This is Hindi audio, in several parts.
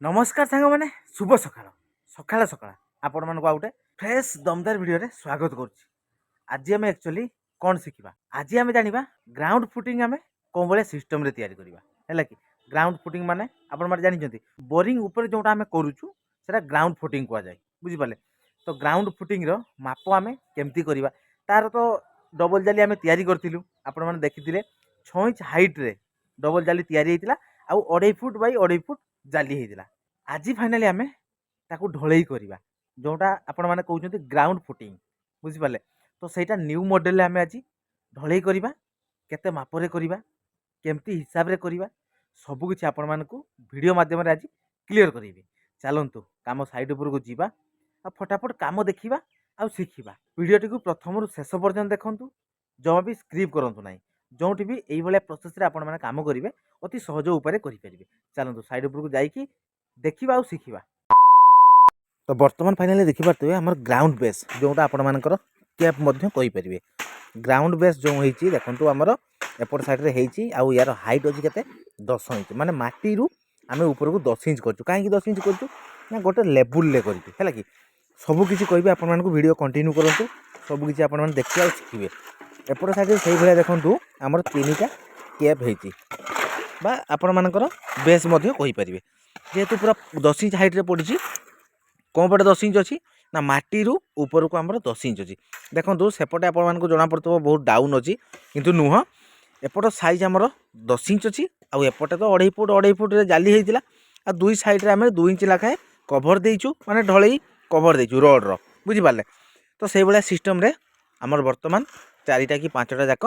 नमस्कार सांग मैंने शुभ सकाळ सकाळ सकाळ आपण मानक आउटे फ्रेश दमदार वीडियो रे स्वागत करुच्ची। आज आम एक्चुअली कौन शिखा आज आम जाना ग्राउंड फुटिंग आम कौन भाया सिस्टम रे तैयारी करवा है कि ग्राउंड फुटिंग माने आपण माने जानी बोरिंग ऊपर जोटा आम करूचु सेटा ग्राउंड फुटिंग कह जाए बुझिपारे। तो ग्राउंड फुटिंग रो माप आम केमती करवा तार तो डबल जाली आम तैयारी करथिलु आपण माने देखिथिले 6 इंच हाइट रे डबल जाली तैयारी हेतिला आउ 2.5 फुट बाई 2.5 फुट जाली हेतिला। आज फाइनाली आम ताकू ढलई करवा जोटा आपण माने कहउछन्ती ग्राउंड फुटिंग बुझिपारे। तो सेटा न्यू मॉडल आम आज ढलई करवा केते मापरे करवा केमती हिसाब रे करवा सबु किछि आपण मानकू वीडियो माध्यम रे आज क्लियर करेबी। चलंतु काम साइड ऊपर को जीवा आ फटाफट काम देखिबा आ शिखिबा। वीडियोटी को प्रथम रु शेष पर्यंत देखंतु जमा भी स्क्रिप करंतु नाही जोटी भी एई भलिया प्रोसेस रे आपण माने काम करिवे अति सहज उपाय करि परिबे। चलंतु साइड ऊपर को जाईकी देखिबा आ शिखिबा। तो वर्तमान फाइनली देखि पारते हमर ग्राउंड बेस जोटा आपण मानकर कैप मध्य कहि परिबे। ग्राउंड बेस जो होईची देखंतु हमर एपट साइड रे हेईची आ यार हाइट अछि केते 10 इंच माने माटी रु आमे ऊपर को 10 इंच करछु। काहे कि 10 इंच करछु ना गोटे लेवल ले करछु हैला कि सबु किछि कहबे आपण मानकू वीडियो कंटिन्यू करंतु सबु किछि आपण मान देखि आ शिखिबे। एपट साइड रे सेही भलिया देखंतु हमर तीनटा कैप हेईची बा आपण मानकर बेस मध्य कहि परिबे। जेहेतु पूरा 10 इंच हाइट रे पड़ी कौन पटे 10 इंच अच्छी ना माटी रु ऊपर को आमर 10 इंच अच्छी देखो सेपटे आप जना पड़ो बहुत डाउन अच्छी किंतु नुह एपट साइज आमर 10 इंच अच्छी आउ एपटे तो 2.5 फुट जाली होता आ दुई साइड आम 2 इंच लाखाए कभर देचु माने ढलई कभर देचु रड रो बुझिपारे। तो से भाया सिस्टम रे आमर वर्तमान 4टा कि 5टा जाक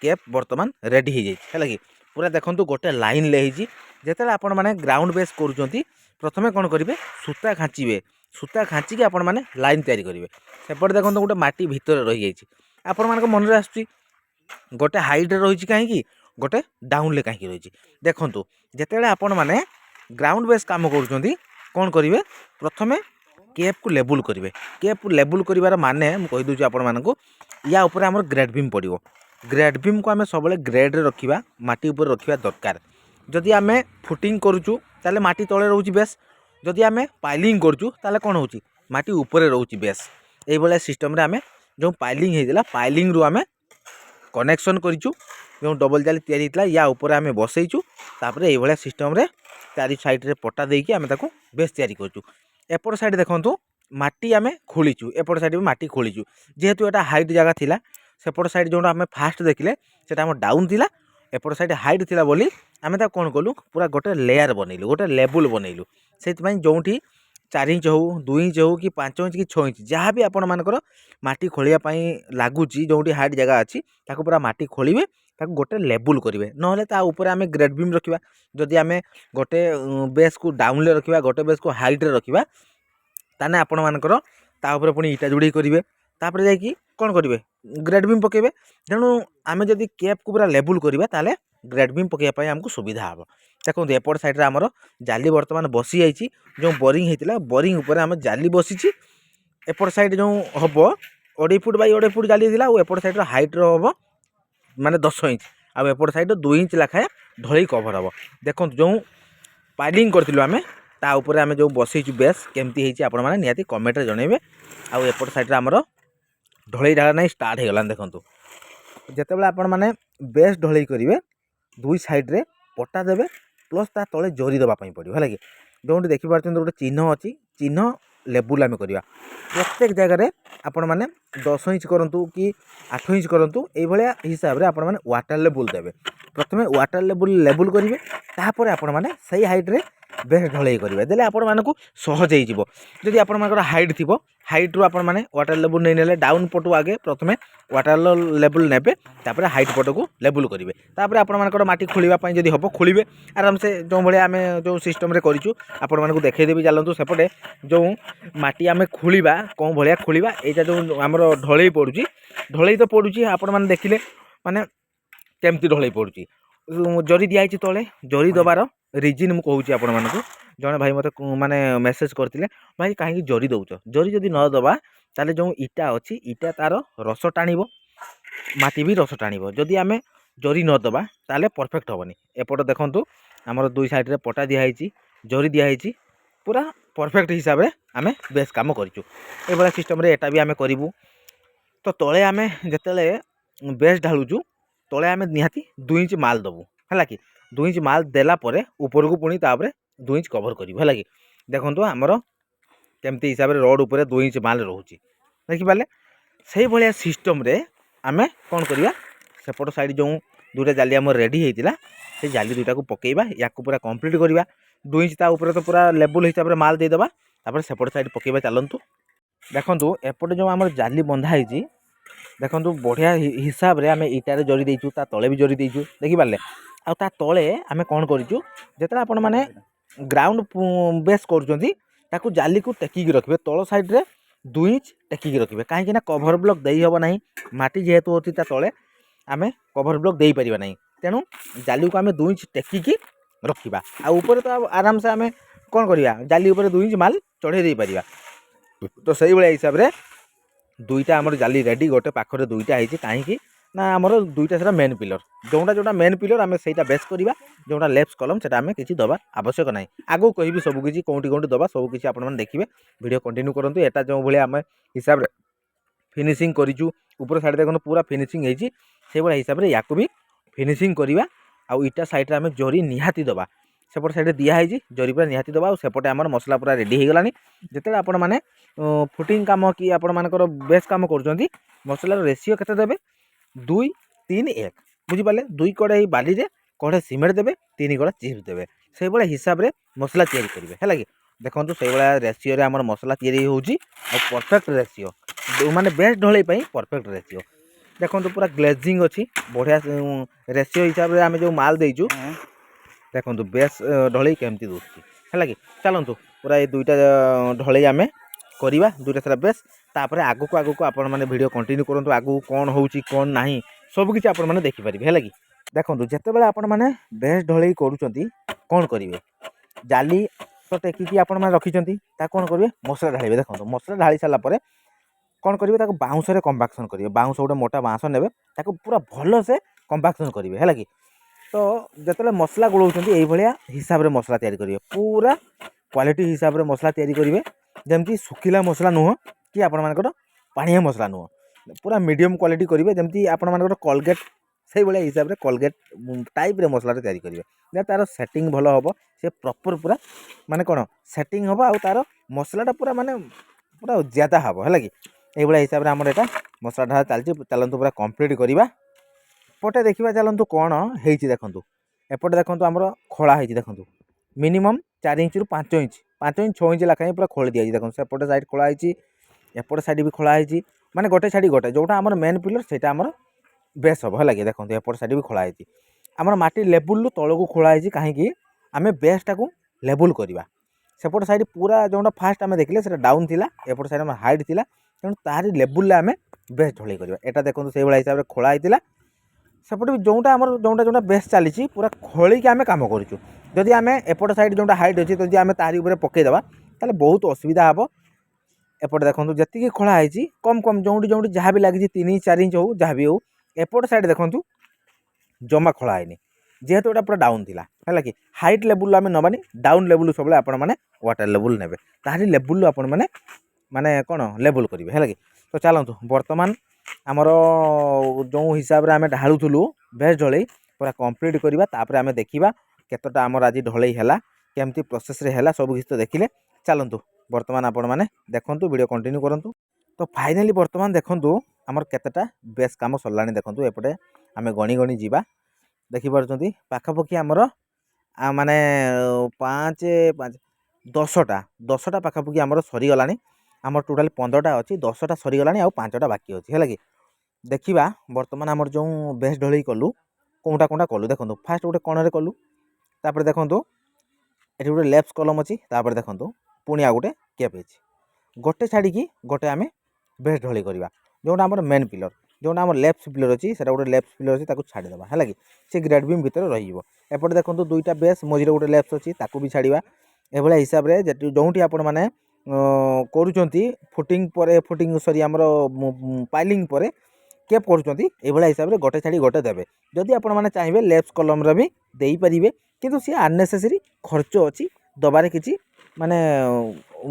कैप वर्तमान रेडी हो जाए कि पूरा देखो गोटे लाइन लेजी जिते आपण मैंने ग्राउंड बेस करुँच प्रथमे कौन करेंगे सूता खाँचे सूता खाँचिकी आपण मैंने लाइन तैयारी करेंगे। सेपटे देखो गोटे माटी भितर रही जाइए आपण मान मन में आसुची गोटे हाइट रही कहीं गोटे डाउन कहीं रही देखूँ जिते आपण मैंने ग्राउंड बेस कम कर कौन करेंगे प्रथमे कैप को लेबुल करेंगे। कैप को लेबुल कर माने मुझे कहीदे आपण मानक या उपर आम ग्रेड बीम पड़ो ग्रेड बीम को आम सब ग्रेड रखा माटी उपर रखा दरकार। जदि आम फुटिंग करुचु ताले माटी तले रोची बेस जदि आम पाइलिंग करुचु ताले कौन होची माटी ऊपर रोची बेस। ये भाया सिस्टम रे आम जो पाइलिंग होता पाइलिंग रु आम कनेक्शन करूँ जो डबल जाली तैयारी होता या ऊपर आम बसईचु तापर ये भाया सिस्टम रे चारि साइड रे पटा देकी आम ताको बेस तैयारी करूँ। एपट साइड देखो माटी आम खोलीचु एपट साइड माटी खोलीचु जेहेतु एटा हाइट जगह थिला सेपट साइड जो आम फास्ट देखिले सेटा आम डाउन थिला एपट साइड हाइट थिला बोली आम ता कौन कलु पूरा गोटे लेयर बनइलु गोटे लेवल बनइलु से जो 4 इंच हो 2 इंच हो कि 5 इंच कि 6 इंच जहाँ भी आपण मानकर माटी खोलिया लगुच जो हाइट जगह अच्छी ताको पूरा माटी खोलिए ताको गोटे लेवल करेंगे ना ता ऊपर आम ग्रेड बीम रखा जदि आम गोटे बेस को डाउन रखा गोटे बेस को हाइट रखा ताने आपण मानकर ता ऊपर पुणी इटा जोड़ी करेंगे तापर जाकि कौन करेंगे ग्रेड बीम पकेबे। तेणु आम जदि कैप को पूरा लेवल करवा ताले ग्रेड बीम पकेबाई आमको सुविधा हम। देखो एपट साइड रे आमर जाली वर्तमान बसी जाइए जो बोरिंग होता बोरिंग उपर आम जाली बसी एपट साइड जो हम 2.5 फुट बाई 2.5 फुट जाली थी एपट साइड हाइट हम माने 10 इंच आ एपट साइड 2 इंच लाखाए ढलई कभर हम। देखो जो पाइलिंग करूँ आम ता ऊपर आम जो बसईचु बेस केमती आपण मैंने निहाती कमेंट रे जनइबे। आउ एपट साइड रे आमर ढलई ढाला नहीं स्टार्ट हो गला देखो जितेबाला आपण मैंने बेस ढलई करेंगे दुई साइड रे पटा देवे प्लस ता तले जरी देवाई पड़ो है कि जो देखिपार गोटे चिन्ह अच्छी चिन्ह लेबुल आम करवा प्रत्येक जगह आपण मैंने 10 इंच करूँ कि 8 इंच करूँ ये हिसाब से आपण मैंने वाटर लेबुल देवे प्रथमे वाटर लेबुल करेंगे तापर आपण मैंने सही हाइट रे बेस ढलई करेंगे देले आपण मानक सहज हो जदि आपण मानकर हाइट थी हाइट रु आपण मैंने वाटर लेबुल नहीं नेले डाउन पटू आगे प्रथमे वाटर लेबुल नेबे तापर हाइट पट को लेबुल करेंगे तापर आपण मानकर माटी खोलिबा जदि हम खोलिबे आराम से जो भाया आम जो सिस्टम रे करिचु आपण मानक देखैदेवी चलतु सेपटे जो माटी आम खोलिबा कौन भाया खोलिबा एटा जो आमर ढलई तो पड़ुची आपण माने देखिले माने केमती ढलई पड़ुची जरी दिखाई तले जरी दबार रिजिन मु कहूँ आपण मानक जड़े भाई मत माने मेसेज करते भाई कहीं जरी दौच जरी जदि न दबा ताले जो इटा अच्छी इटा तार रस टाणिब माटी भी रस टाणिब जदि आम जरी न दबा ताले परफेक्ट हेनी। एपट देखु आमर दुई साइड रे पटा दिखाई ଜରି ଦିଆହେଇଛି पूरा परफेक्ट हिसाब रे आमे बेस काम करूँ ये सिस्टम रे एटा भी आमे करूँ तो तले आमे जिते बेस ढालुचु तले आमे निहाती 2 इंच माल दबू है कि 2 इंच माल देला परे ऊपर को पुणी 2 इंच कवर करूँ है कि देखो आमर केमती हिसाब रे रड उपरे 2 इंच माल रोचे देखिपारे से भाया सिस्टम रे आमे कौन करवा सेपट साइड जो दुटा जाली आम रेडी होता से जाली दुटा को पकेबा या पूरा कंप्लीट करवा 2 इंच ता ऊपर तो पूरा लेवल हिसाब रे माल देदेबा सेपट साइड पकेबा चलतु देखु एपटे जो आम जाली बंधाई देखु बढ़िया हिसाब रे आमे इटारे जरी देइचु ता तले भी जरी देइचु देखिपारे आ ता तले आमे कौन करिचु जेतला आपण माने ग्राउंड बेस करूचंती ताकू जाली को टेकी रखिबे तल साइड रे 2 इंच टेकी रखिबे काहे कि ना कवर ब्लॉक देई हबो नाही माटी जेहेतु होती ता तले आमे कवर ब्लॉक देई परिबा नाही तेनु जाली को आमे 2 इंच टेकी रखिबा आ ऊपर तो आराम से आमे कौन करिया जाली ऊपर 2 इंच माल चढ़े दे परिबा तो सही भाया हिसाब रे दुईटा आमर जाली रेडी गोटे पाखरे दुईटा है कहीं ना आमर दुईटा से मेन पिलर जोटा जोटा मेन पिलर आम से बेस करवा जोटा लेफ्ट कलम से आम किसी दबा आवश्यक ना आगो कहि सबकि कौटी कौटी दबा सबकि आपने देखिए वीडियो कंटिन्यू करूँ एटा जो भाई आम हिसाब रे फिनिशिंग करूँ ऊपर साइड देखो पूरा फिनिशिंग होती से भाया हिसाब से या भी फिनिशिंग करवा आउ इटा साइड आम जरी निहाती दबा सेपट साइड दिखाई जरी पूरा निहाती दबा और सेपटे आम मसला पूरा रेडी हो गलानी जिते आपण मैंने फुटिंग काम कि आपण मानकर बेस काम कर मसलार रेसीओ केते देबे 2 3 1 बुझिपारे 2 कड़े बाली रे कड़े सीमेंट देबे 3 कड़ा चिप्स देबे से भाया हिसाब रे मसला तैयारी करेंगे है कि देखो से भाया रेसीओ रे आमर मसला तैयारी होउची और परफेक्ट रेसीओ माने बेस ढलई परफेक्ट रेसीओ देखो पूरा ग्लेजिंग अच्छी बढ़िया रेसीओ हिसाब रे आमे जो माल देइचु देखो बेस ढलई केमती दूसरी है कि चलतु पूरा ये दुईटा ढलई आमे करवा दुईटा सारा बेस तापर आगु को आपण मैंने वीडियो कंटिन्यू करूँ आगु कौन होउची कौन नाही सबकि आपण मैंने देखिपारे है कि देखो जिते आपण मैंने बेस ढलई करूँ कौन करेंगे जाली तो टेकिकी आपण मैंने रखिंट कौन करेंगे मसला ढालिए देखो मसला ढाली सारापर कौन करेंगे बाउंस कंपाक्शन करेंगे बाउंस गोटे मोटा बाउंस ने पूरा भल से कंपाक्शन करेंगे है कि तो जिते मसला गोलाउं ये हिसाब से मसला तैयारी करेंगे पूरा क्वालिटी हिसाब से मसला तैयारी करेंगे जमती सुखिला मसला नुह कि आपण मानकर पानिया मसला नुह पूरा मीडियम क्वालिटी करेंगे जमती आपण मानकर कोलगेट से भाया हिसाब से कोलगेट टाइप रे मसला तैयारी करेंगे तार सेटिंग भल हम से प्रॉपर पूरा माने कौन सेटिंग हम आउ तार मसलाटा पूरा माने पूरा ज्यादा हम है कि ये हिसाब से आमर यहाँ मसला ढा चलती चलतु पूरा कंप्लीट करवा पटे देखा चलतु कौन हो देखु एपटे देखो आमर खोला है देखो मिनिमम 4 इंच रु 5 इंच 6 इंच लाखाई पूरा खोली दिया देखो सेपटे साइड खोला एपटे साइड भी खोला माने गोटे साइड गोटे जोटा आमर मेन पिलर से बेस हम है लगे देखो एपटे साइड भी खोला आमर माटी लेवुल तल को खोला कहीं आम बेसटा को लेवुल करवा सेपटे साइड पूरा जोटा फास्ट आम देखिले से डाउन थी एपटे साइड हाइट थी तेणु तारी लेवुल आम बेस ढलई करवा एटा देखो से भाया हिसाब से खोला होता सेपटे भी जोटा आमर जोटा जोटा बेस चली पूरा खोलिकी आम कम करूँ जदि आम एपट साइड जोटा हाइट अच्छी तो आम तारी ऊपर पकईदेवा ताले बहुत असुविधा हम एपटे देखो जी खोलाई कम कम जोटी जोटी जहाँ भी लगी 3 4 इंच हो जहाँ भी हो एपट साइड देखो जमा खोलाई जेहेतु एटा पूरा डाउन थिला है कि हाइट लेवुल आम नबानी डाउन लेवुल सब आपण मैंने वाटर लेवुल ने तारी लेवुल आपण मैंने माने कौन लेवुल करेंगे है कि तो चलतु बर्तमान आमर जो हिसाब से आम ढालुलु बेस ढलई पूरा कंप्लीट करवा तापर आम देखा केतटा आमर आज ढलई है केमती प्रोसेस रे है सब किसी तो देखिले चलतु बर्तमान आपण मैंने देखूँ वीडियो कंटिन्यू करूँ तो फाइनाली बर्तमान देखूँ आमर केतटा बेस काम सरला देखूँ एपटे आम गणी गणी जीवा देखिपुं पाखापाखि आमर माने 5 5 10टा पाखापाखि आमर सरीगला आमर टोटाल 15टा अच्छी 10टा सरीगला आ 5टा बाकी अच्छी है कि देखा बर्तमान आमर जो बेस ढलई कलु कौटा कौटा कलु देखो फास्ट गोटे कणरे कलु तापर देखो ये गोटे लेफ्ट कलम अच्छी तापर देखो पुणी आ गोटे केप गोटे छाड़ी गोटे आम बेस ढलई करवा जोटा आमर मेन पिलर जोटा आम लेफ्ट पिलर अच्छी से गोटे लेफ्ट पिलर अच्छी छाड़ीदेवा है कि से ग्रेड बीम भितर रपटे देखो 2टा बेस मझे गोटे लेफ्ट अच्छी भी छाड़ा ये हिसाब से जोटी आपण मैंने करुँच फुटिंग पर फुटिंग सरी आमर पाइलिंग पर केप करुँच हिसाब से गोटे छाड़ी गोटे देवे जदि आपण मैंने चाहिए लेफ्ट कलम भी देपारे किंतु सी अननेसेसरी खर्च अच्छी ଦବାରେ କିଛି ମାନେ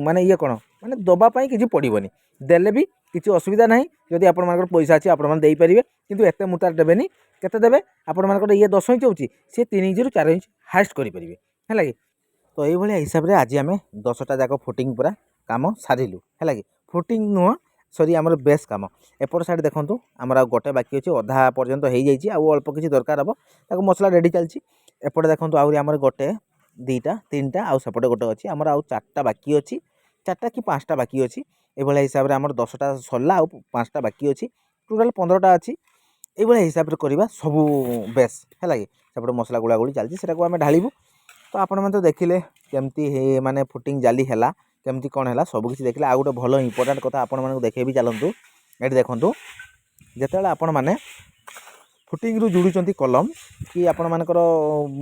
ମାନେ ଇଏ କ'ଣ ମାନେ ଦବା ପାଇଁ କିଛି ପଡ଼ିବନି, ଦେଲେ ବି କିଛି ଅସୁବିଧା ନାହିଁ। ଯଦି ଆପଣମାନଙ୍କର ପଇସା ଅଛି ଆପଣମାନେ ଦେଇପାରିବେ, କିନ୍ତୁ ଏତେ ମୁତାର ଦେବେନି। କେତେ ଦେବେ, ଆପଣମାନଙ୍କର ଇଏ 10 ଇଞ୍ଚ ହେଉଛି, ସିଏ 3 ଇଞ୍ଚରୁ 4 ଇଞ୍ଚ ହାଏଷ୍ଟ କରିପାରିବେ, ହେଲା କି। ତ ଏଇଭଳିଆ ହିସାବରେ ଆଜି ଆମେ 10ଟା ଯାକ ଫୁଟିଂ ପୁରା କାମ ସାରିଲୁ, ହେଲା କି। ଫୁଟିଂ ନୁହଁ, ସରି ଆମର ବେସ୍ କାମ। ଏପଟ ସାଇଡ଼୍ ଦେଖନ୍ତୁ ଆମର ଆଉ ଗୋଟେ ବାକି ଅଛି, ଅଧା ପର୍ଯ୍ୟନ୍ତ ହେଇଯାଇଛି, ଆଉ ଅଳ୍ପ କିଛି ଦରକାର ହେବ, ତାକୁ ମସଲା ରେଡ଼ି ଚାଲିଛି। ଏପଟେ ଦେଖନ୍ତୁ ଆହୁରି ଆମର ଗୋଟେ 2ଟା 3ଟା ଆଉ ସେପଟେ ଗୋଟେ ଅଛି, ଆମର ଆଉ 4ଟା ବାକି ଅଛି, 4ଟା କି 5ଟା ବାକି ଅଛି। ଏଇଭଳିଆ ହିସାବରେ ଆମର 10ଟା ସରିଲା, ଆଉ 5ଟା ବାକି ଅଛି, ଟୋଟାଲ୍ 15ଟା ଅଛି। ଏଇଭଳିଆ ହିସାବରେ କରିବା ସବୁ ବେସ୍, ହେଲା କି। ସେପଟେ ମସଲା ଗୁଳାଗୁଳି ଚାଲିଛି, ସେଟାକୁ ଆମେ ଢାଳିବୁ। ତ ଆପଣମାନେ ତ ଦେଖିଲେ କେମିତି ମାନେ ଫୁଟିଂ ଜାଲି ହେଲା, କେମିତି କ'ଣ ହେଲା ସବୁକିଛି ଦେଖିଲେ। ଆଉ ଗୋଟେ ଭଲ ଇମ୍ପୋର୍ଟାଣ୍ଟ କଥା ଆପଣମାନଙ୍କୁ ଦେଖେଇ ବି ଚାଲନ୍ତୁ। ଏଠି ଦେଖନ୍ତୁ, ଯେତେବେଳେ ଆପଣମାନେ ଫୁଟିଂରୁ ଯୋଡ଼ୁଛନ୍ତି କଲମ, କି ଆପଣମାନଙ୍କର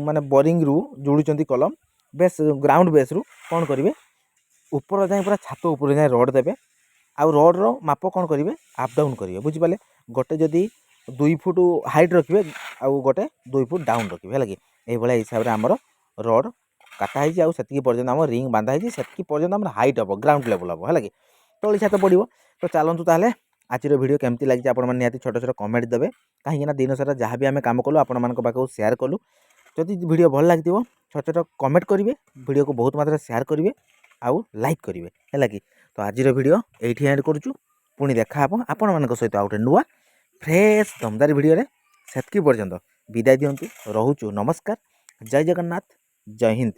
ମାନେ ବୋରିଂରୁ ଯୋଡ଼ୁଛନ୍ତି କଲମ, ବେସ୍ ଗ୍ରାଉଣ୍ଡ ବେସ୍ରୁ କ'ଣ କରିବେ, ଉପର ଯାଏଁ ପୁରା ଛାତ ଉପର ଯାଏଁ ରଡ଼୍ ଦେବେ। ଆଉ ରଡ଼୍ର ମାପ କ'ଣ କରିବେ, ଅପ୍ ଡାଉନ୍ କରିବେ, ବୁଝିପାରିଲେ। ଗୋଟେ ଯଦି 2 ଫୁଟ ହାଇଟ୍ ରଖିବେ, ଆଉ ଗୋଟେ 2 ଫୁଟ ଡାଉନ୍ ରଖିବେ, ହେଲା କି। ଏଇଭଳିଆ ହିସାବରେ ଆମର ରଡ଼୍ କାଟା ହେଇଛି, ଆଉ ସେତିକି ପର୍ଯ୍ୟନ୍ତ ଆମର ରିଙ୍ଗ ବାନ୍ଧା ହେଇଛି, ସେତିକି ପର୍ଯ୍ୟନ୍ତ ଆମର ହାଇଟ୍ ହେବ, ଗ୍ରାଉଣ୍ଡ ଲେଭଲ୍ ହେବ, ହେଲା କି। ତଳି ଛାତ ପଡ଼ିବ। ତ ଚାଲନ୍ତୁ ତାହେଲେ ଆଜିର ଭିଡ଼ିଓ କେମିତି ଲାଗିଛି ଆପଣମାନେ ନିହାତି ଛୋଟ ଛୋଟ କମେଣ୍ଟ ଦେବେ, କାହିଁକିନା ଦିନସାରା ଯାହା ବି ଆମେ କାମ କଲୁ ଆପଣମାନଙ୍କ ପାଖକୁ ସେୟାର କଲୁ। ଯଦି ଭିଡ଼ିଓ ଭଲ ଲାଗିଥିବ ଛୋଟ ଛୋଟ କମେଣ୍ଟ କରିବେ, ଭିଡ଼ିଓକୁ ବହୁତ ମାତ୍ରାରେ ସେୟାର କରିବେ, ଆଉ ଲାଇକ୍ କରିବେ, ହେଲା କି। ତ ଆଜିର ଭିଡ଼ିଓ ଏଇଠି ଏଣ୍ଡ କରୁଛୁ, ପୁଣି ଦେଖା ହେବ ଆପଣମାନଙ୍କ ସହିତ ଆଉ ଗୋଟେ ନୂଆ ଫ୍ରେଶ୍ ଦମଦାର ଭିଡ଼ିଓରେ। ସେତିକି ପର୍ଯ୍ୟନ୍ତ ବିଦାୟ ଦିଅନ୍ତୁ, ରହୁଛୁ, ନମସ୍କାର, ଜୟ ଜଗନ୍ନାଥ, ଜୟ ହିନ୍ଦ।